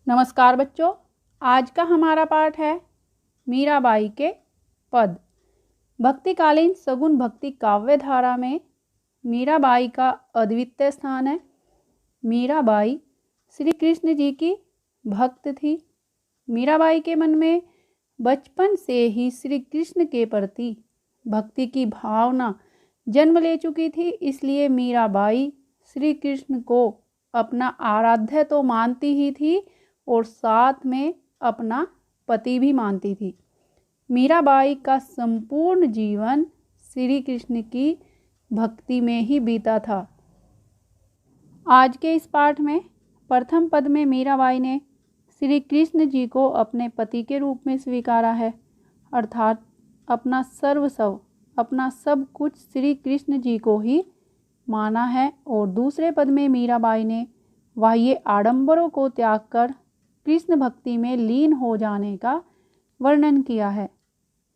नमस्कार बच्चों, आज का हमारा पाठ है मीराबाई के पद। भक्तिकालीन सगुन भक्ति काव्य धारा में मीराबाई का अद्वितीय स्थान है। मीराबाई श्री कृष्ण जी की भक्त थी। मीराबाई के मन में बचपन से ही श्री कृष्ण के प्रति भक्ति की भावना जन्म ले चुकी थी। इसलिए मीराबाई श्री कृष्ण को अपना आराध्य तो मानती ही थी और साथ में अपना पति भी मानती थी। मीराबाई का संपूर्ण जीवन श्री कृष्ण की भक्ति में ही बीता था। आज के इस पाठ में प्रथम पद में मीराबाई ने श्री कृष्ण जी को अपने पति के रूप में स्वीकारा है, अर्थात अपना सर्वस्व, अपना सब कुछ श्री कृष्ण जी को ही माना है। और दूसरे पद में मीराबाई ने बाह्य आडंबरों को त्याग कर कृष्ण भक्ति में लीन हो जाने का वर्णन किया है।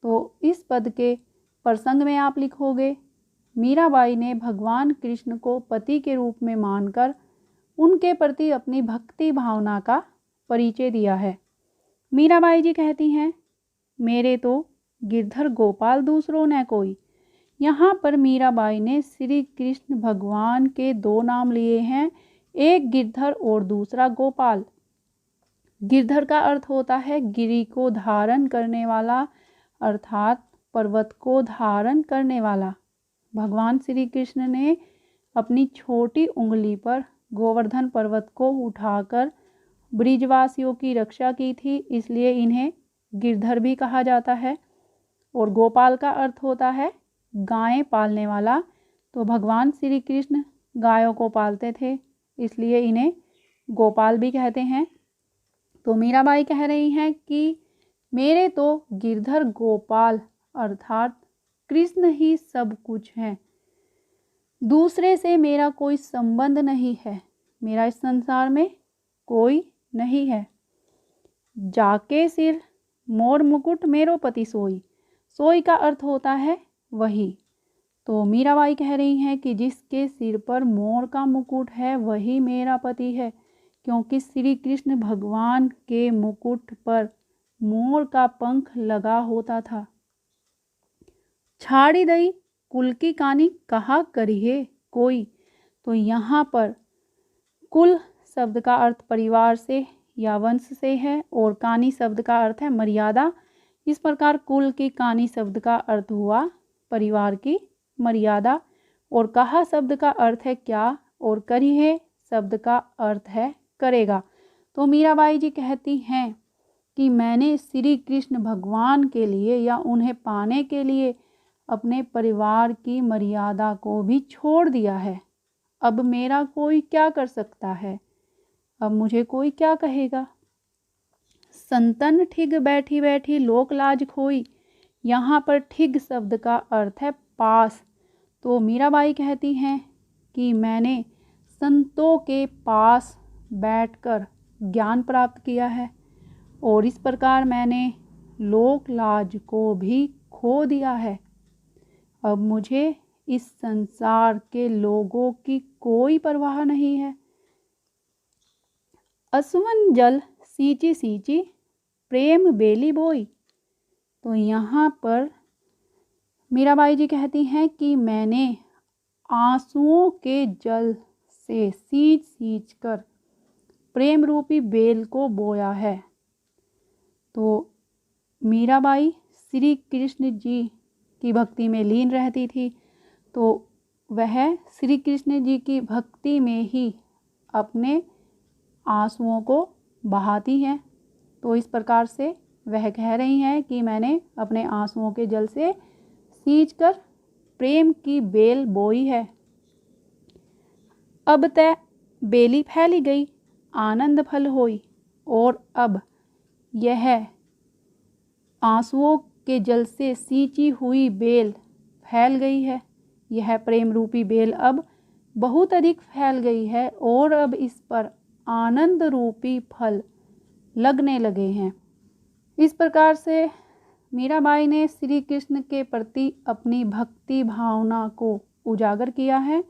तो इस पद के प्रसंग में आप लिखोगे, मीराबाई ने भगवान कृष्ण को पति के रूप में मानकर उनके प्रति अपनी भक्ति भावना का परिचय दिया है। मीराबाई जी कहती हैं, मेरे तो गिरधर गोपाल दूसरों न कोई। यहाँ पर मीराबाई ने श्री कृष्ण भगवान के दो नाम लिए हैं, एक गिरधर और दूसरा गोपाल। गिरधर का अर्थ होता है गिरि को धारण करने वाला, अर्थात पर्वत को धारण करने वाला। भगवान श्री कृष्ण ने अपनी छोटी उंगली पर गोवर्धन पर्वत को उठाकर ब्रिजवासियों की रक्षा की थी, इसलिए इन्हें गिरधर भी कहा जाता है। और गोपाल का अर्थ होता है गायें पालने वाला। तो भगवान श्री कृष्ण गायों को पालते थे, इसलिए इन्हें गोपाल भी कहते हैं। तो मीराबाई कह रही हैं कि मेरे तो गिरधर गोपाल अर्थात कृष्ण ही सब कुछ हैं, दूसरे से मेरा कोई संबंध नहीं है, मेरा इस संसार में कोई नहीं है। जाके सिर मोर मुकुट मेरो पति सोई। सोई का अर्थ होता है वही। तो मीराबाई कह रही हैं कि जिसके सिर पर मोर का मुकुट है वही मेरा पति है, क्योंकि श्री कृष्ण भगवान के मुकुट पर मोर का पंख लगा होता था। छाड़ी दई कुल की कानी कहा करिए कोई। तो यहाँ पर कुल शब्द का अर्थ परिवार से या वंश से है और कानी शब्द का अर्थ है मर्यादा। इस प्रकार कुल की कानी शब्द का अर्थ हुआ परिवार की मर्यादा, और कहा शब्द का अर्थ है क्या, और करिए शब्द का अर्थ है करेगा। तो मीराबाई जी कहती हैं कि मैंने श्री कृष्ण भगवान के लिए या उन्हें पाने के लिए अपने परिवार की मर्यादा को भी छोड़ दिया है। अब मेरा कोई क्या कर सकता है, अब मुझे कोई क्या कहेगा। संतन ठिग बैठी बैठी लोक लाज खोई। यहाँ पर ठिग शब्द का अर्थ है पास। तो मीराबाई कहती हैं कि मैंने संतों के पास बैठकर ज्ञान प्राप्त किया है और इस प्रकार मैंने लोक लाज को भी खो दिया है। अब मुझे इस संसार के लोगों की कोई परवाह नहीं है। असवन जल सींची सींची प्रेम बेली बोई। तो यहाँ पर मीराबाई जी कहती हैं कि मैंने आंसुओं के जल से सींच सींच कर प्रेम रूपी बेल को बोया है। तो मीराबाई श्री कृष्ण जी की भक्ति में लीन रहती थी, तो वह श्री कृष्ण जी की भक्ति में ही अपने आंसुओं को बहाती हैं। तो इस प्रकार से वह कह रही हैं कि मैंने अपने आंसुओं के जल से सींचकर प्रेम की बेल बोई है। अब तय बेली फैली गई आनंद फल होई। और अब यह आंसुओं के जल से सींची हुई बेल फैल गई है। यह प्रेम रूपी बेल अब बहुत अधिक फैल गई है और अब इस पर आनंद रूपी फल लगने लगे हैं। इस प्रकार से मीराबाई ने श्री कृष्ण के प्रति अपनी भक्ति भावना को उजागर किया है।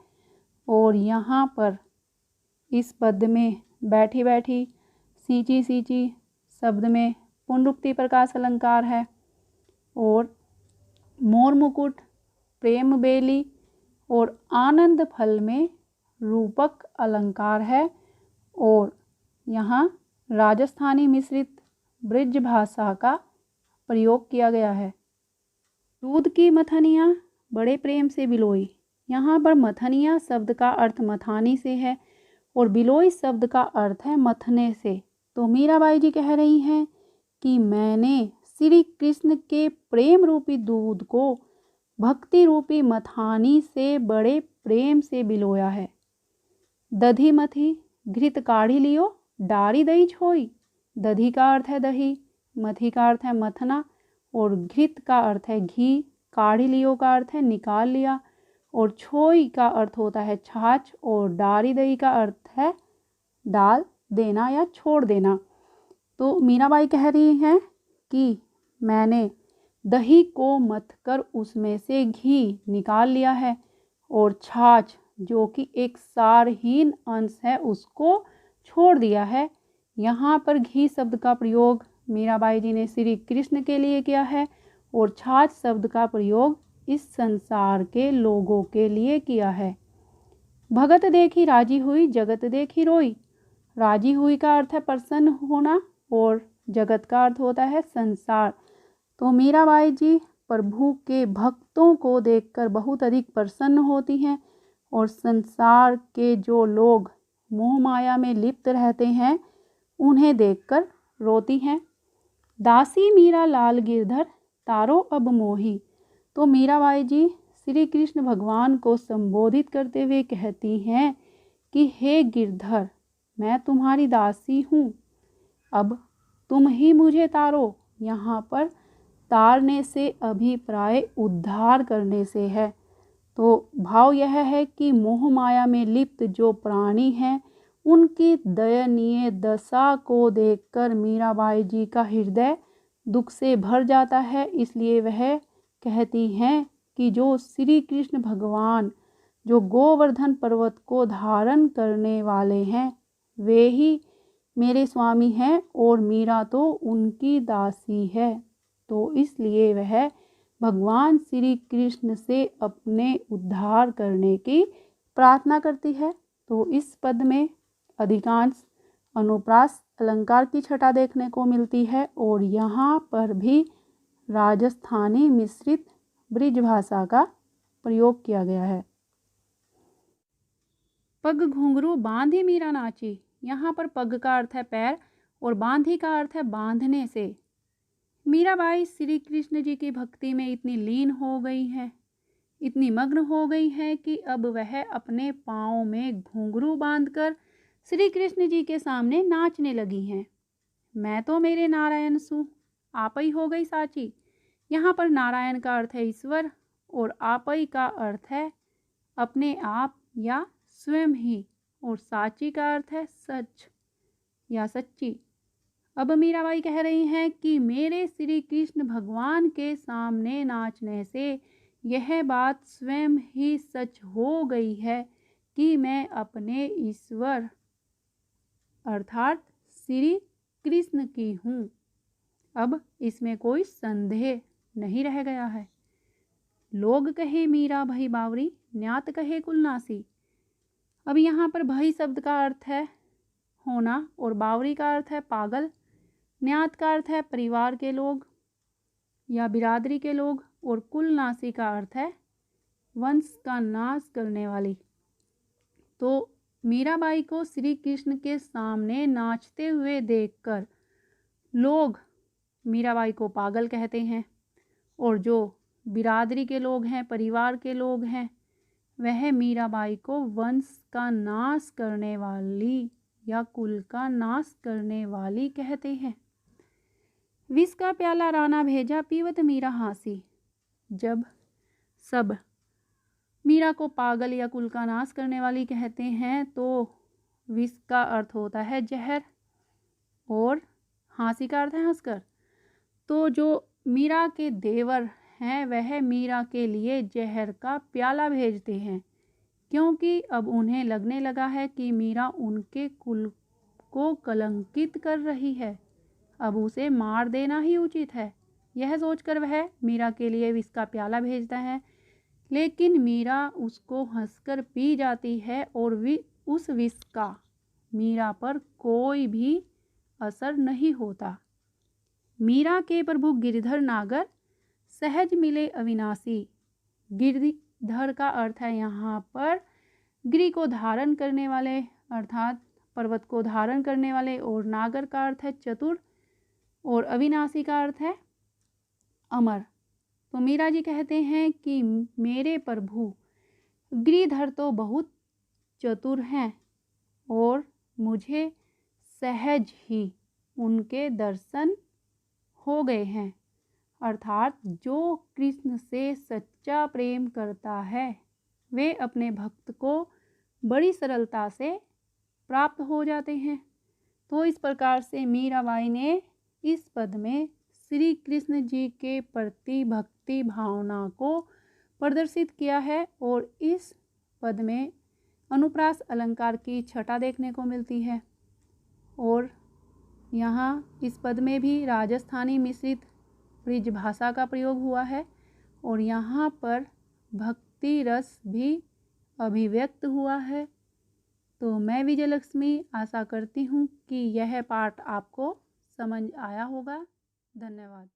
और यहाँ पर इस पद में बैठी बैठी सींची सींची शब्द में पुनरुक्ति प्रकाश अलंकार है। और मोर मुकुट, प्रेम बेली और आनंद फल में रूपक अलंकार है। और यहाँ राजस्थानी मिश्रित ब्रिज भाषा का प्रयोग किया गया है। दूध की मथनियाँ बड़े प्रेम से बिलोई। यहाँ पर मथनियाँ शब्द का अर्थ मथानी से है और बिलोई शब्द का अर्थ है मथने से। तो मीराबाई जी कह रही हैं कि मैंने श्री कृष्ण के प्रेम रूपी दूध को भक्ति रूपी मथानी से बड़े प्रेम से बिलोया है। दधी मथी, घृत काढ़ी लियो, डारी दही छोई। दधी का अर्थ है दही, मथी का अर्थ है मथना और घृत का अर्थ है घी, काढ़ी लियो का अर्थ है निकाल लिया और छोई का अर्थ होता है छाछ और डारी दही का अर्थ है डाल देना या छोड़ देना। तो मीराबाई कह रही हैं कि मैंने दही को मथकर उसमें से घी निकाल लिया है और छाछ जो कि एक सारहीन अंश है उसको छोड़ दिया है। यहाँ पर घी शब्द का प्रयोग मीराबाई जी ने श्री कृष्ण के लिए किया है और छाछ शब्द का प्रयोग इस संसार के लोगों के लिए किया है। भगत देखी राजी हुई, जगत देखी रोई। राजी हुई का अर्थ है प्रसन्न होना और जगत का अर्थ होता है संसार। तो मीराबाई जी प्रभु के भक्तों को देखकर बहुत अधिक प्रसन्न होती हैं और संसार के जो लोग मोह माया में लिप्त रहते हैं उन्हें देखकर रोती हैं। दासी मीरा लाल गिरधर तारो अब मोही। तो मीराबाई जी श्री कृष्ण भगवान को संबोधित करते हुए कहती हैं कि हे गिरधर, मैं तुम्हारी दासी हूँ, अब तुम ही मुझे तारो। यहाँ पर तारने से अभिप्राय उद्धार करने से है। तो भाव यह है कि मोह माया में लिप्त जो प्राणी हैं उनकी दयनीय दशा को देखकर मीराबाई जी का हृदय दुख से भर जाता है। इसलिए वह कहती हैं कि जो श्री कृष्ण भगवान जो गोवर्धन पर्वत को धारण करने वाले हैं वे ही मेरे स्वामी हैं और मीरा तो उनकी दासी है। तो इसलिए वह भगवान श्री कृष्ण से अपने उद्धार करने की प्रार्थना करती है। तो इस पद में अधिकांश अनुप्रास अलंकार की छटा देखने को मिलती है और यहाँ पर भी राजस्थानी मिश्रित ब्रिज भाषा का प्रयोग किया गया है। पग घुंघरू बांधी मीरा नाची। यहाँ पर पग का अर्थ है पैर और बांधी का अर्थ है बांधने से। मीराबाई श्री कृष्ण जी की भक्ति में इतनी लीन हो गई है, इतनी मग्न हो गई है कि अब वह अपने पाँव में घुंघरू बांधकर श्री कृष्ण जी के सामने नाचने लगी हैं। मैं तो मेरे नारायण सू, आपई हो गई साची। यहाँ पर नारायण का अर्थ है ईश्वर और आपई का अर्थ है अपने आप या स्वयं ही और साची का अर्थ है सच या सच्ची। अब मीराबाई कह रही हैं कि मेरे श्री कृष्ण भगवान के सामने नाचने से यह बात स्वयं ही सच हो गई है कि मैं अपने ईश्वर अर्थात श्री कृष्ण की हूँ। अब इसमें कोई संदेह नहीं रह गया है। लोग कहे मीरा भई बावरी, न्यात कहे कुलनासी। अब यहाँ पर भई शब्द का अर्थ है होना और बावरी का अर्थ है पागल। न्यात का अर्थ है परिवार के लोग या बिरादरी के लोग और कुलनासी का अर्थ है वंश का नाश करने वाली। तो मीराबाई को श्री कृष्ण के सामने नाचते हुए देखकर लोग मीराबाई को पागल कहते हैं और जो बिरादरी के लोग हैं, परिवार के लोग हैं, वह मीराबाई को वंश का नाश करने वाली या कुल का नाश करने वाली कहते हैं। विष का प्याला राना भेजा पीवत मीरा हासी। जब सब मीरा को पागल या कुल का नाश करने वाली कहते हैं तो विष का अर्थ होता है जहर और हासी का अर्थ है हंसकर। तो जो मीरा के देवर हैं वह मीरा के लिए जहर का प्याला भेजते हैं क्योंकि अब उन्हें लगने लगा है कि मीरा उनके कुल को कलंकित कर रही है। अब उसे मार देना ही उचित है। यह सोचकर वह मीरा के लिए विष का प्याला भेजता है, लेकिन मीरा उसको हंसकर पी जाती है और उस विष का मीरा पर कोई भी असर नहीं होता। मीरा के प्रभु गिरधर नागर सहज मिले अविनाशी। गिरधर का अर्थ है यहाँ पर गिरि को धारण करने वाले अर्थात पर्वत को धारण करने वाले, और नागर का अर्थ है चतुर, और अविनाशी का अर्थ है अमर। तो मीरा जी कहते हैं कि मेरे प्रभु गिरिधर तो बहुत चतुर हैं और मुझे सहज ही उनके दर्शन हो गए हैं। अर्थात जो कृष्ण से सच्चा प्रेम करता है वे अपने भक्त को बड़ी सरलता से प्राप्त हो जाते हैं। तो इस प्रकार से मीराबाई ने इस पद में श्री कृष्ण जी के प्रति भक्ति भावना को प्रदर्शित किया है, और इस पद में अनुप्रास अलंकार की छटा देखने को मिलती है। और यहाँ इस पद में भी राजस्थानी मिश्रित ब्रिज भाषा का प्रयोग हुआ है, और यहाँ पर भक्ति रस भी अभिव्यक्त हुआ है। तो मैं विजयलक्ष्मी आशा करती हूँ कि यह पाठ आपको समझ आया होगा। धन्यवाद।